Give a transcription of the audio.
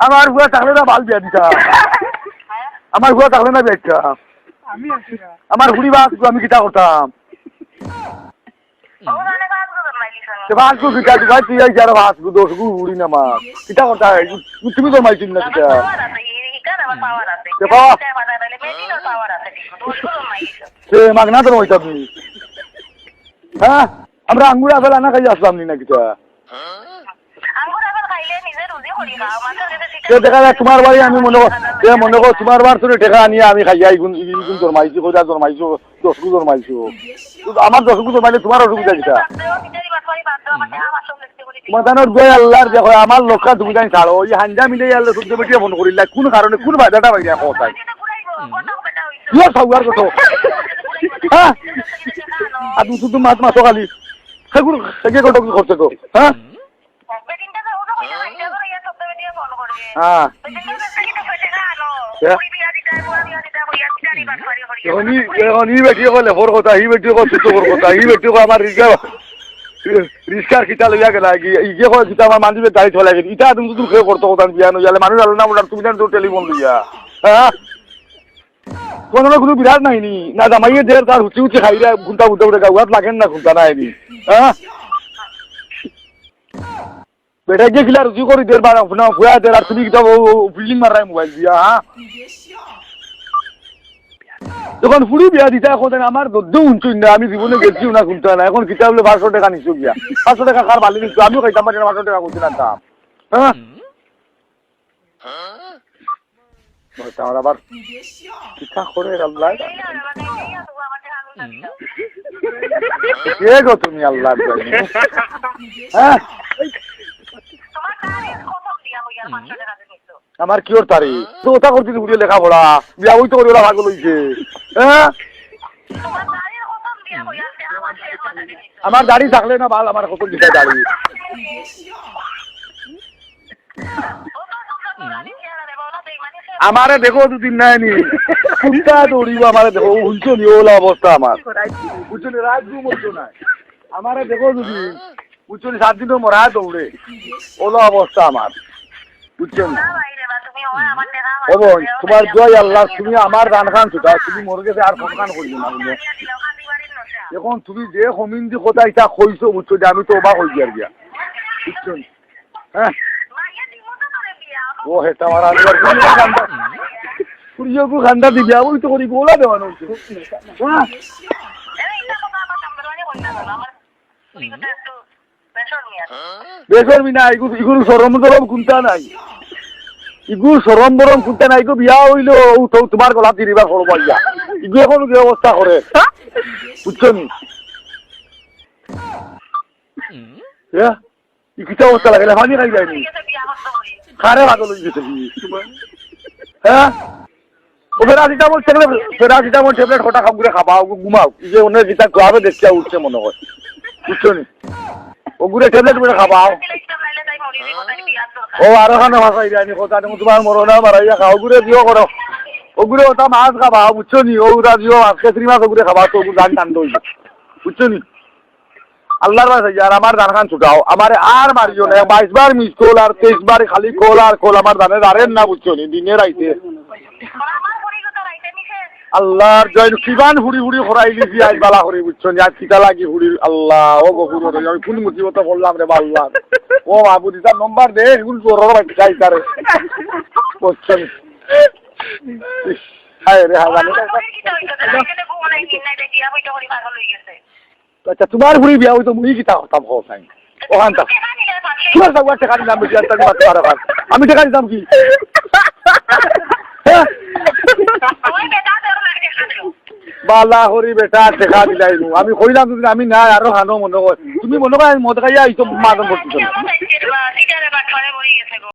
আমার বুয়া থাকলে না ভাল বিয়া দিতা আমার বুয়া থাকলে না বিয়া দিতা আমার হুড়ি বাস আমি কিতা করতাম বাসগু কিতা ভাই তুই আই যারা বাসগু দোষগু হুড়ি না মা কিতা করতা তুমি তো মাইছিস না কিতা সে মাগনা তো হইতা তুমি হ্যাঁ আমরা আঙ্গুর আপেল আনা খাই আসলাম নি না কিতা দেখা যায় তোমার বাড়ি আমি মনে কর তোমার বার তোর টেকা আনিয়ে আমি খাইয়া ইগুন জন্মাইছি কোথা জন্মাইছো 10 গু জন্মাইছো আমার 10 গু জন্মাইলে তোমার অসুবিধা কিটা মাদানোর গয় আল্লাহর দেখো আমার লোকটা তুমি জানি ছাড়ো ওই হাঞ্জা মিলে আল্লাহ শুদ্ধ বেটিয়ে ফোন করিলা কোন কারণে কোন বাধাটা বাইরে কথাই কি সওয়ার কত হ্যাঁ আর শুধু মাছ মাছ খালি সেগুলো সেগে কত কি করছে তো হ্যাঁ রিস্কার খিতা লইয়া গেলা ইগে কয় খিতা আমার মানুষের গাড়ি চলে গেছে ইটা তুমি তো খেয়ে করতো কথা বিয়া নইলে মানুষ আলো না ওটার তুমি জানো টেলিফোন লইয়া হ্যাঁ কোনো বিরাট নাইনি না জামাইয়ে ঢের তার হুচি হুচি খাইলে ঘুমটা উঠে উঠে গাওয়াত লাগেন না ঘুমটা নাইনি হ্যাঁ বেটা গিয়ে খিলা রুচি করি দের বার আপনার ফুয়া দের আর তুমি কিতা ফিল্ডিং মারাই মোবাইল দিয়া হ্যাঁ যখন ফুড়ি বিয়া দিতা এখন আমার দদ্দ উঞ্চুই না আমি জীবনে গেছিও না শুনতে না এখন কিতা বলে 500 টাকা নিচ্ছ গিয়া 500 টাকা কার বালি নিচ্ছ আমিও খাইতাম পারি না 500 টাকা করছি না দাম হ্যাঁ আমার আবার কিতা করে আল্লাহ কে গো তুমি আল্লাহ হ্যাঁ আমার কি ওর তারি তো ওটা করছি ঘুরিয়ে লেখাপড়া বিয়া ওই তো করি ওরা ভাগ লইছে হ্যাঁ আমার দাড়ি থাকলে না ভাল আমার কত দিতে দাড়ি আমারে দেখো দুদিন নাইনি কুত্তা দৌড়িব আমারে দেখো উঞ্চু নি ওলা অবস্থা আমার উঞ্চু নি রাত ঘুম হতো না আমারে দেখো দুদিন উঞ্চু নি 7 দিন মরা দৌড়ে ওলা অবস্থা আমার বুঝছেন তোমার জয় আল্লাহ তুমি আমার দান খান ছুটা তুমি মোর কাছে আর কোন কান করবি না এখন তুমি যে হমিন্দি কথা এটা কইছো বুঝছো যে আমি তো অবাক হই গিয়া বুঝছেন হ্যাঁ ও হেটা আমার আলবার খান্দা পুরিয়কু খান্দা দিবিয়া ওই তো করি গোলা দেওয়ানো হচ্ছে হ্যাঁ বেসরমি না ইগুলো সরম সরম কুন্তা নাই ইগুলো সরম বরম কুন্তা নাই বিয়া হইলো তোমার গলা তিরিবা করবো ইয়া ইগু এখন কি অবস্থা করে বুঝছো নি কিটা অবস্থা লাগে পানি খাই যায়নি খারে ভাগল হয়ে গেছে হ্যাঁ ও প্যারাসিটামল ট্যাবলেট হঠাৎ খাবো খাবাও ঘুমাও যে অন্য যেটা খাবে দেখতে উঠছে মনে হয় বুঝছো নি ওগুলো ট্যাবলেট করে খাবাও ও আরো খানে ভাষাই যায়নি কথা তোমার মরনা মারাইয়া খাও ওগুলো দিও করো ওগুলো ওটা মাছ খাবা বুঝছো নি ওগুলা দিও কেসরি মাছ ওগুলো খাবা তো ওগুলো গান টান হইবে বুঝছো নি আল্লাহর বাস আর আমার ধান খান ছুটাও আমার আর মারিও না 22 বার মিস কল আর 23 বার খালি কল আর কল আমার ধানের আরেন না বুঝছো নি দিনের আইতে আল্লাহর জয় কিবান হুড়ি হুড়ি হরাইলি দি আজ বালা হরি বুঝছো নি আজ কিটা লাগি হুড়ি আল্লাহ ও গফুর আমি কোন মুসিবত পড়লাম রে আল্লাহ ও মাহবুদি তার নম্বর দে এগুলো জোর চাই তারে বুঝছো নি হায় রে হাজানে আচ্ছা তোমার হুড়ি বিয়া হইতো মুই কিতা হতাম হোক নাই ওখান তা তোমার সবার টাকা দিলাম বেশি আমি টাকা দিতাম কি বালা হরি বেটা দেখা দিলাই আমি কইলাম আমি না আরো খানো মনে কর তুমি মনে কর মদ খাইয়া এইসব মাদন করতেছ